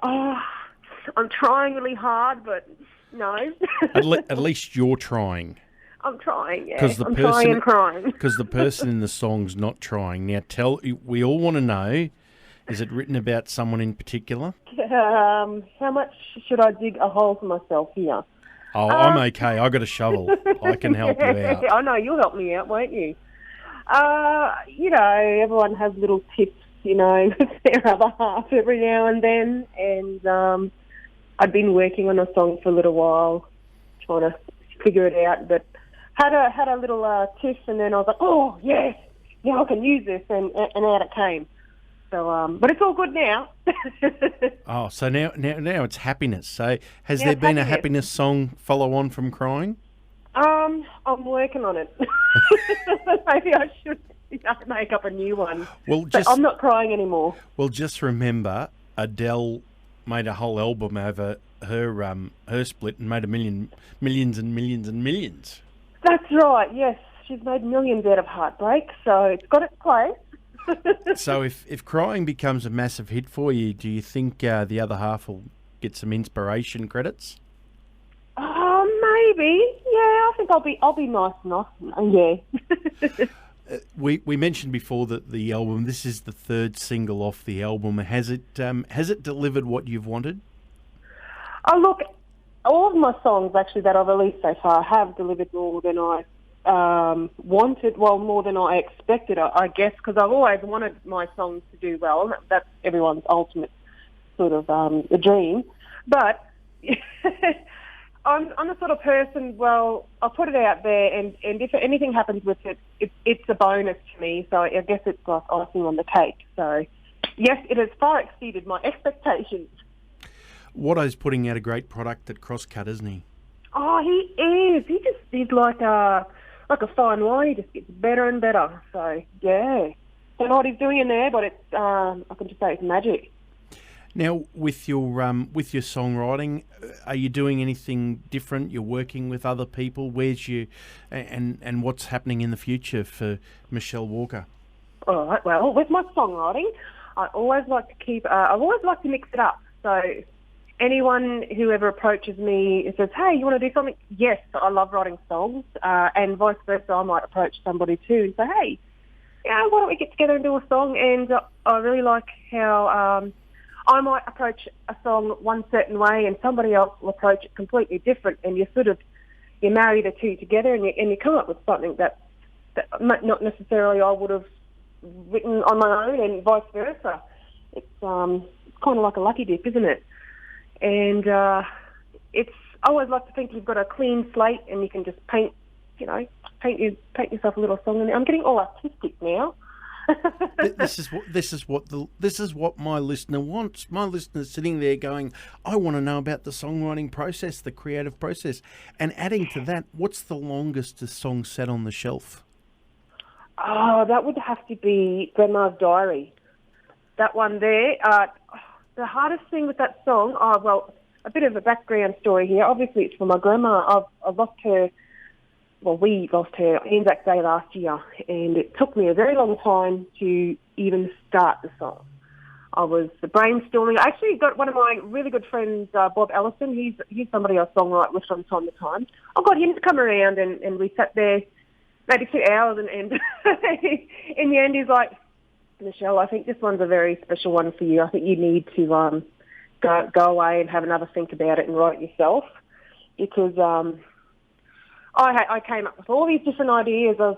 Oh, I'm trying really hard, but no. At least you're trying. I'm trying, yeah. Because the I'm trying person, and crying. because the person in the song's not trying. Now, we all want to know: is it written about someone in particular? How much should I dig a hole for myself here? Oh, I'm Um, okay. I got a shovel. I can help you yeah, out. I know you'll help me out, won't you? Everyone has little tips, with their other half every now and then. And I'd been working on a song for a little while, trying to figure it out, but had a little tiff, and then I was like, oh yes, I can use this, and out it came. So, but it's all good now. Oh, so now it's happiness. So has Now there it's been a happiness. happiness song follow on from crying? I'm working on it. Maybe I should make up a new one. Well, But I'm not crying anymore. just remember Adele made a whole album over her split and made millions and millions and millions. That's right, yes. She's made millions out of heartbreak, so it's got its place. So if crying becomes a massive hit for you, do you think the other half will get some inspiration credits? Oh, maybe. Yeah, I think I'll be nice enough. Yeah. We mentioned before that the album. This is the third single off the album. Has it delivered what you've wanted? Oh, look, all of my songs actually that I've released so far have delivered more than I wanted, well, more than I expected, I guess, because I've always wanted my songs to do well, and that's everyone's ultimate sort of a dream. But I'm the sort of person, well, I'll put it out there, and if anything happens with it, it's a bonus to me, so I guess it's like icing on the cake. So, yes, it has far exceeded my expectations. Watto's putting out a great product at Crosscut, isn't he? Oh, he is. He's like a fine wine. He just gets better and better. So, yeah. Don't know what he's doing in there, but it's, I can just say it's magic. Now, with your songwriting, are you doing anything different? You're working with other people. Where's you, and what's happening in the future for Michelle Walker? All right. Well, with my songwriting, I always like to I've always liked to mix it up. So, anyone who ever approaches me and says, "Hey, you want to do something?" Yes, I love writing songs, and vice versa. I might approach somebody too and say, "Hey, why don't we get together and do a song?" And I really like how I might approach a song one certain way, and somebody else will approach it completely different, and you marry the two together, and you come up with something that not necessarily I would have written on my own, and vice versa. It's kind of like a lucky dip, isn't it? And I always like to think you've got a clean slate and you can just paint yourself a little song. And I'm getting all artistic now. This is what my listener wants. My listener's sitting there going, I want to know about the songwriting process, the creative process. And adding to that, what's the longest a song sat on the shelf? Oh, that would have to be Grandma's Diary. That one there. The hardest thing with that song, a bit of a background story here. Obviously, it's for my grandma. I've lost her. Well, we lost her Anzac Day last year, and it took me a very long time to even start the song. I was brainstorming. I actually got one of my really good friends, Bob Ellison. He's somebody I songwrite with from time to time. I got him to come around, and we sat there maybe 2 hours, and in the end, he's like, Michelle, I think this one's a very special one for you. I think you need to go away and have another think about it and write it yourself, because I came up with all these different ideas of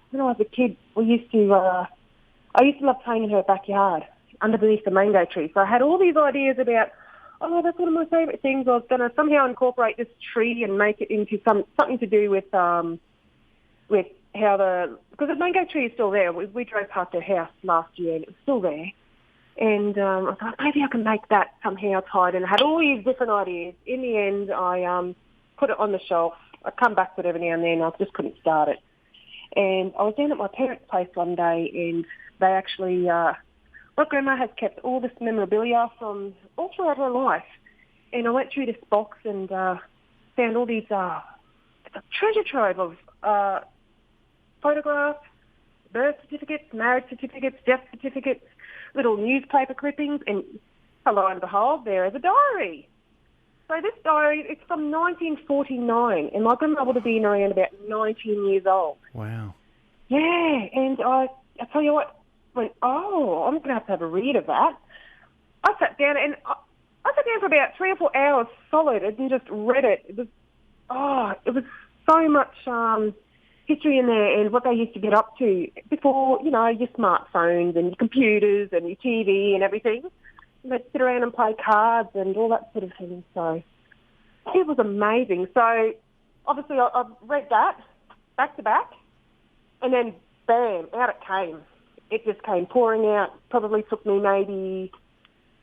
when I was a kid. I used to love playing in her backyard underneath the mango tree. So I had all these ideas about, that's one of my favourite things. I was going to somehow incorporate this tree and make it into something to do with how because the mango tree is still there. We drove past her house last year and it was still there. And I thought, maybe I can make that somehow tied, and I had all these different ideas. In the end, I put it on the shelf. I come back to it every now and then. I just couldn't start it. And I was down at my parents' place one day, and they actually, my grandma has kept all this memorabilia from all throughout her life. And I went through this box and found all these treasure trove of photographs, birth certificates, marriage certificates, death certificates, little newspaper clippings, and lo and behold, there is a diary. So this diary, it's from 1949, and my grandma would have been around about 19 years old. Wow. Yeah, and I tell you what, went, oh, I'm going to have a read of that. I sat down for about 3 or 4 hours solid and just read it. It was so much history in there and what they used to get up to before, you know, your smartphones and your computers and your TV and everything. They'd sit around and play cards and all that sort of thing. So it was amazing. So obviously I've read that back to back, and then bam, out it came. It just came pouring out. Probably took me maybe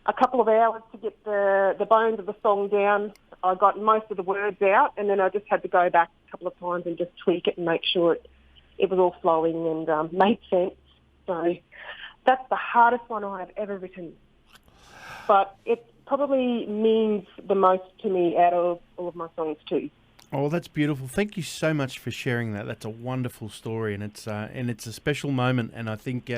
a couple of hours to get the bones of the song down. I got most of the words out, and then I just had to go back a couple of times and just tweak it and make sure it was all flowing and made sense. So that's the hardest one I have ever written. But it probably means the most to me out of all of my songs too. Oh, that's beautiful. Thank you so much for sharing that. That's a wonderful story, and it's a special moment. And I think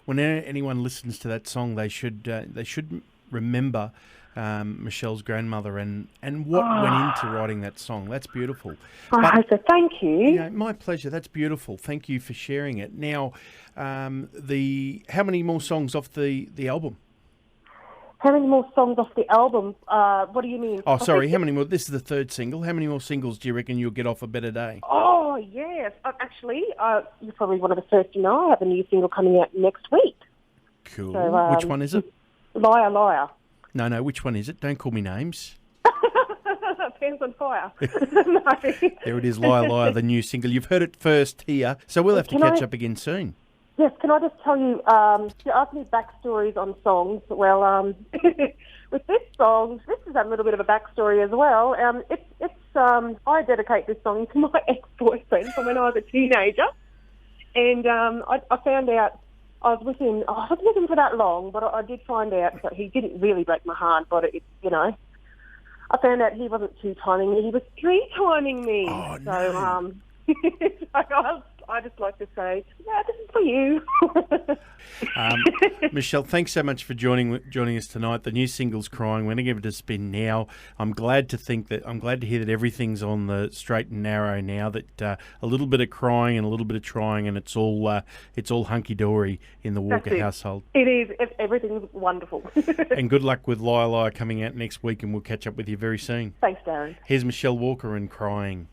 when anyone listens to that song, they should remember Michelle's grandmother and what went into writing that song. That's beautiful. So thank you. You know, my pleasure. That's beautiful. Thank you for sharing it. Now, how many more songs off the album? How many more songs off the album? What do you mean? Oh, sorry. How many more? This is the third single. How many more singles do you reckon you'll get off A Better Day? Oh, yes. Actually, you're probably one of the first to know. I have a new single coming out next week. Cool. So, which one is it? Liar, Liar. No. Which one is it? Don't call me names. Pants on fire. No. There it is, Liar, Liar, the new single. You've heard it first here, so we'll have to catch up again soon. Yes, can I just tell you, you asked me backstories on songs. Well, with this song, this is a little bit of a backstory as well. I dedicate this song to my ex-boyfriend from when I was a teenager. And I found out, I wasn't with him for that long, but I did find out that he didn't really break my heart, but I found out he wasn't two-timing me, he was three-timing me. Oh, no. So, I just like to say, yeah, this is for you. Michelle, thanks so much for joining us tonight. The new single's Crying. We're going to give it a spin now. I'm glad to hear that everything's on the straight and narrow now. That a little bit of crying and a little bit of trying, and it's all hunky dory in the Walker household. It is. Everything's wonderful. And good luck with Liar Liar coming out next week, and we'll catch up with you very soon. Thanks, Darren. Here's Michelle Walker and Crying.